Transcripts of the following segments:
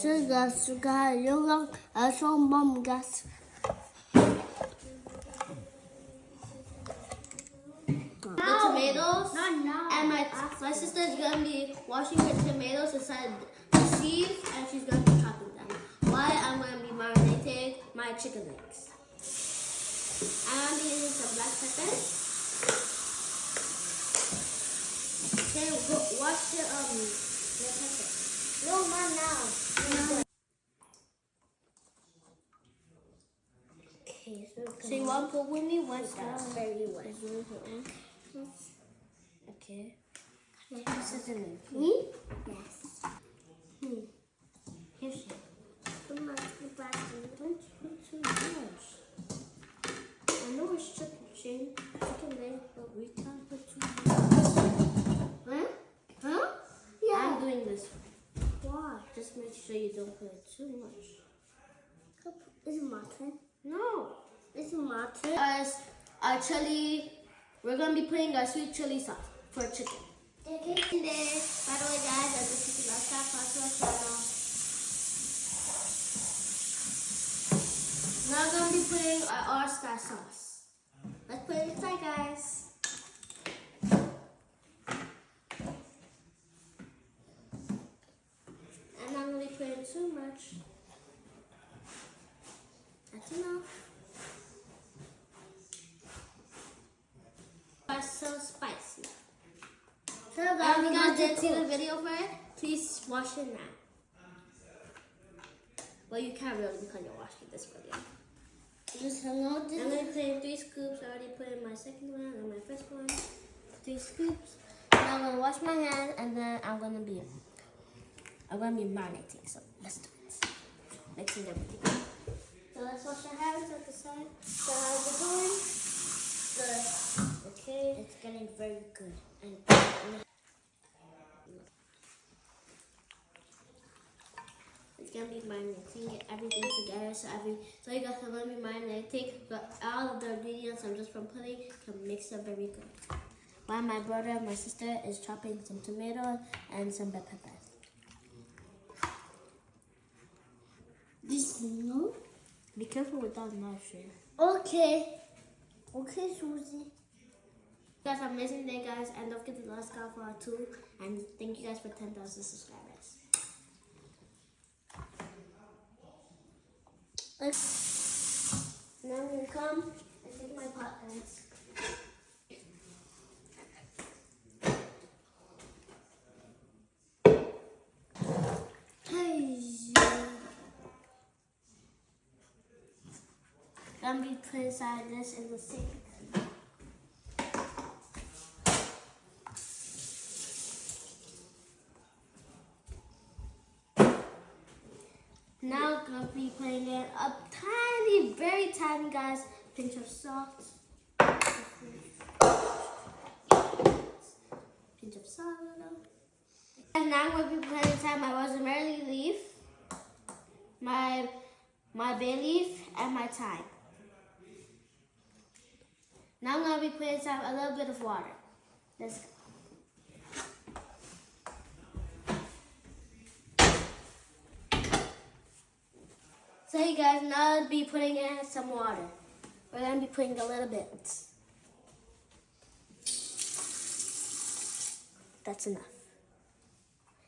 The tomatoes, and my sister is gonna be washing her tomatoes inside the sieve, and she's gonna be chopping them. While I'm gonna be marinating my chicken legs. I'm be using some black pepper. Okay, watch the black pepper. No, not now. Okay, So you want to put with me? What's that's that? very wet. Okay. This is in Me? Yes. Here's it. Too much back. Don't put too much. I know it's chicken leg, but we can't put too much. Huh? Yeah. I'm doing this. Why? Just make sure you don't put too much. Is it my turn? No. Is it my turn? Guys, our chili, we're gonna be putting our sweet chili sauce for chicken. Okay. By the way, guys, I just put the last to our channel. Now I'm gonna be putting our star sauce. Let's put it inside, guys. And I'm gonna be putting too much. That's enough. That's so spicy. So If guys, you guys didn't see the video for it, please watch it now. Well, you can't really because you're watching this video. just hang out I'm going to put in 3 scoops. I already put in my second one and my first one. 3 scoops. Now I'm going to wash my hands and then I'm going to be marinating. So let's do it. Mixing everything. So let's wash our hands at the side. So how's it going? Good. Okay. It's getting very good. And it's gonna be marinating everything together. So you guys are gonna be marinating, but all of the ingredients I'm just from putting can mix up very good. While my brother and my sister is chopping some tomatoes and some bell peppers. this no? Be careful with that knife, Shay. Okay. Okay, Susie. You guys have an amazing day, guys, and don't forget to like us for our 2, and thank you guys for 10,000 subscribers. Now I'm gonna come and take my pot, guys. I'm gonna be putting inside this in the sink. Now I'm gonna be putting in a tiny, very tiny, guys, pinch of salt. Pinch of salt. And now I'm gonna be putting inside my rosemary leaf, my bay leaf, and my thyme. Now I'm gonna be putting inside a little bit of water. Let's go. So you guys, now I'll be putting in some water. We're gonna be putting a little bit. That's enough.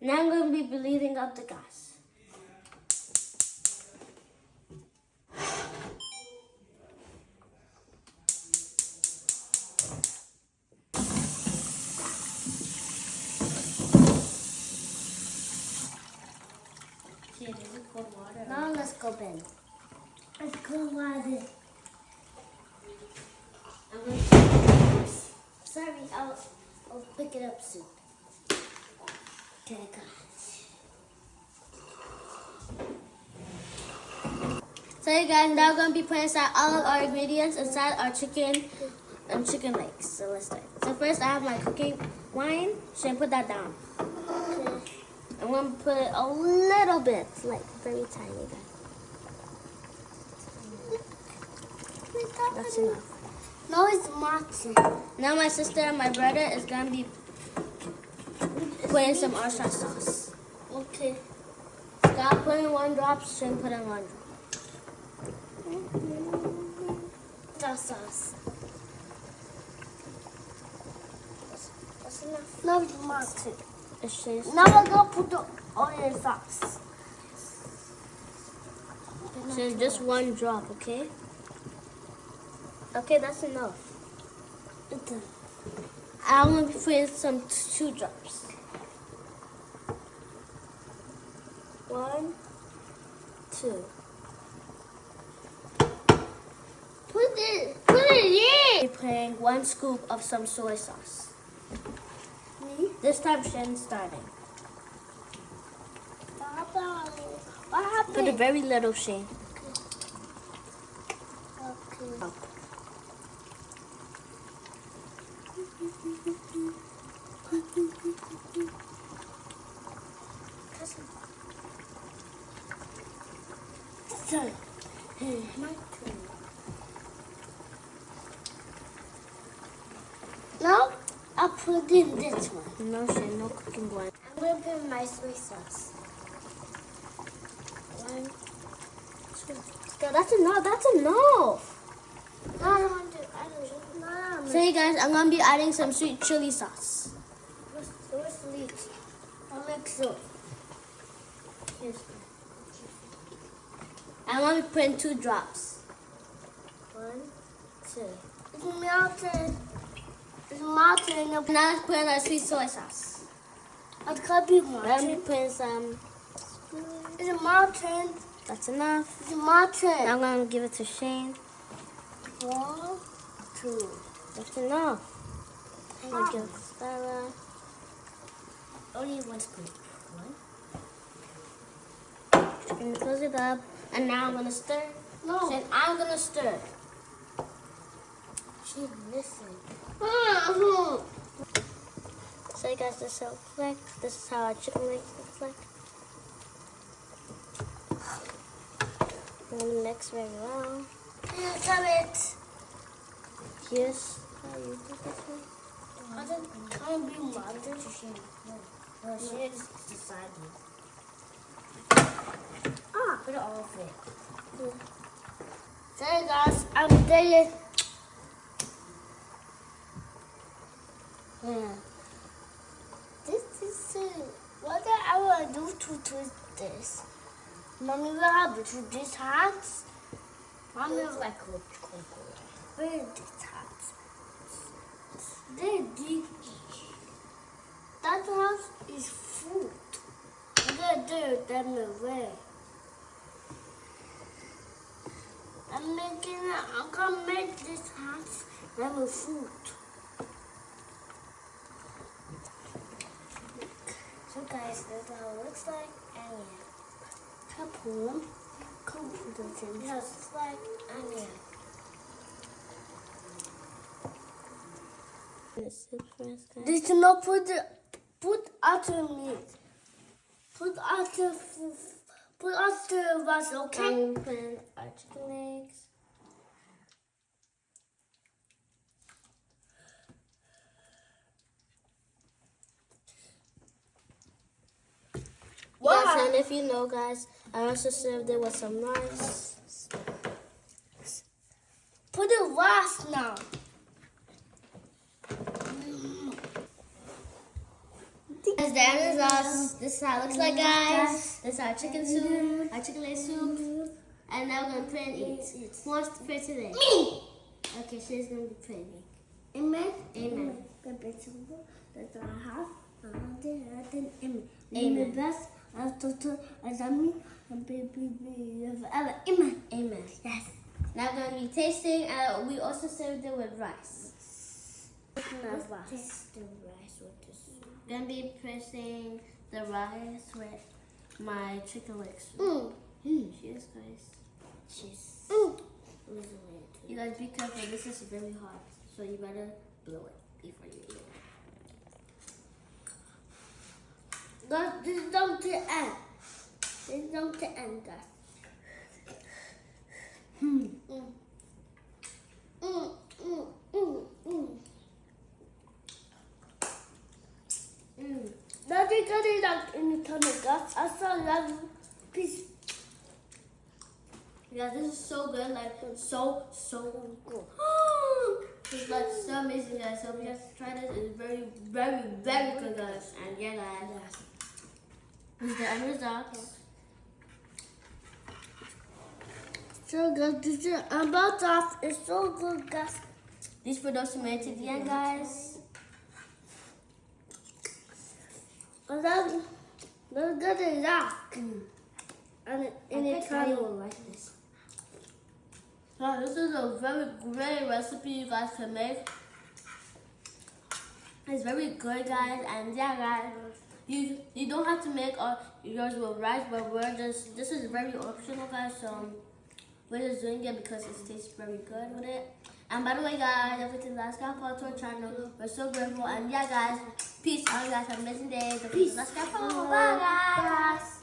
Now I'm gonna be bleeding up the gas. Now let's go in. Let's go water. I'm gonna Sorry, I'll pick it up soon. Okay, guys. So you guys, now we're gonna be putting inside all of our ingredients inside our chicken and chicken legs. So let's start. So first I have my cooking wine. Should I put that down? Okay. I'm gonna put it a little bit, like very tiny. That's enough. No, it's my turn. Now my sister and my brother is gonna be putting some oyster sauce. Okay. Stop putting 1 drop, Shane put in 1 drop. Sauce. That's enough. No, it's not too. It's Shane's. Now we're gonna put the onion sauce. Shane, just 1 drop, okay? Okay, that's enough. I'm gonna put in some 2 drops. 1, 2. Put it in. We're putting 1 scoop of some soy sauce. Me? This time Shane's starting. What happened? Put a very little, Shane. Okay. So, my turn. Now, I'll put in this one. No, Shane, no cooking blend. I'm going to put my soy sauce. 1, 2. So that's enough. That's enough. No, I don't want to. I don't know. No, So hey guys, I'm gonna be adding some sweet chili sauce. where's the leech? I'll mix it. Here's I'm gonna be putting 2 drops. 1, 2. It's melted. It's melted. Now let's put in our sweet soy sauce. It's gonna be I'm gonna be melted. putting some. It's melted. That's enough. It's melted. Now I'm gonna give it to Shane. 1, 2. That's enough. I'm gonna give it to Stella. Only 1 scoop. 1. And close it up. And now I'm gonna stir. No. Shane, I'm gonna stir. She's missing. So you guys, this is how it looks like. This is how our chicken legs looks like. I'm gonna mix very well. Here's it. Here's how you do this one. I don't can't be melted. No, she is deciding. Put it all of it. Sorry guys, I'm doing it. Yeah. This is what I want to do to twist this. Mommy will have it with these hats. Mommy will like a cocoa. Where are these hats? They're deep. That house is food. I'm gonna do them away. I'm gonna make this house them with food. So guys, that's how it looks like, and yeah. Couple them, just like, and yeah. This is not put after meat. Put after rice, okay? I'm putting our chicken legs. Wow. Yes, and if you know, guys, I also served it with some rice. Put the rice now. Guys, that is us. This is how it looks like, guys. This is our chicken soup, our chicken leg soup. And now we're going to pray and eat. Who wants to pray today? Me. Okay, she's going to be praying. Amen. Amen. That's all I have. Amen. Amen. Amen. Best as I mean, and baby, forever. Amen. Amen. Yes. Now we're going to be tasting. We also served it with rice. Not rice. The rice with this. We're going to be pressing the rice with my chicken leg soup. Cheers, guys. Cheers. You guys be careful. This is very hot, so you better blow it before you eat it. Guys, this is down to end. This is down to end, guys. Daddy got it out in the tummy, guys. I saw love Peace. Yeah, this is so good. Like so Go. it's like so amazing, guys. So we have to try this. It's very, very, very good, guys. And yeah, guys. This is the end result. So good. This is about off. It's so good, guys. This for those who made it to the end, guys. And then let's get it out. And I in think it Daddy will like this. So this is a very great recipe you guys can make. It's very good, guys, and yeah, guys, you don't have to make all yours with rice, but this is very optional, guys. So we're just doing it because it tastes very good with it. And by the way, guys, if it's the last guy for our channel, we're so grateful. And yeah, guys, peace. All you guys have an amazing day. Peace. Let's go. Bye, guys.